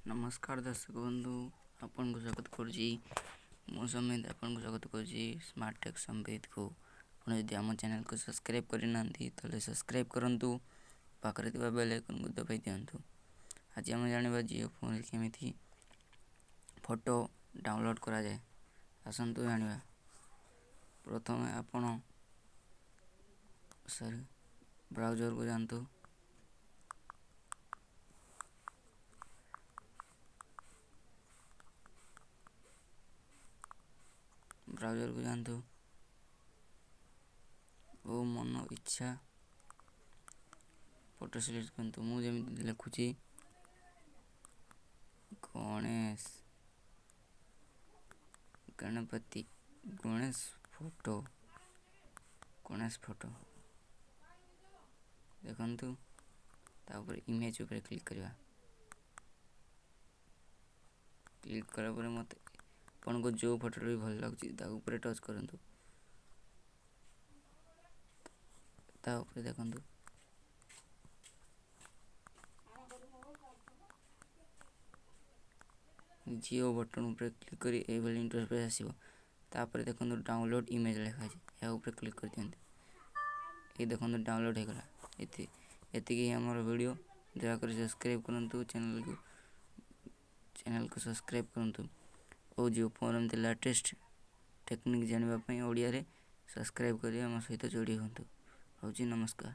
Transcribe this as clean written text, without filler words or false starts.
नमस्कार दर्शक बंधु आपन को स्वागत करुँची मु समित आपन को स्वागत करुँची स्मार्ट टेक संबित को आपन यदि आम चैनल को सब्सक्राइब करना तो सब्सक्राइब करंतु पाखरे थिबा बेल आइकन को दबाई दियंतु। आज आम जानिबा जियो फोन केमिति फोटो डाउनलोड करा जाए आसंतु जानिबा। प्रथम आपन ब्राउजर को जानतु। ब्राउजर को जानतु ओ मन इच्छा फोटो सिलेक्ट करंतु। मु जेमिति लिखुची गणेश गणपति गणेश फोटो देखंतु तापर इमेज ऊपर क्लिक करवा। क्लिक करा पर मते आपन को जो फोटो भी भल लागुची ता ऊपर टच करंतु। ता ऊपर देखंतु जियो बटन ऊपर क्लिक करी ए वाली इंटरफेस आसीबो। तापर देखंतु डाउनलोड इमेज लिखा छै या ऊपर क्लिक कर दियंतु। ए देखंतु डाउनलोड हे गला। एतिकी हमर वीडियो दया कर सब्सक्राइब करंतु चैनल को सब्सक्राइब करंतु ओ जो फोरम ते लेटेस्ट टेक्निक जानबा पई ओडिया रे सब्सक्राइब करी हम सहित जोड़ी होंतु। होची नमस्कार।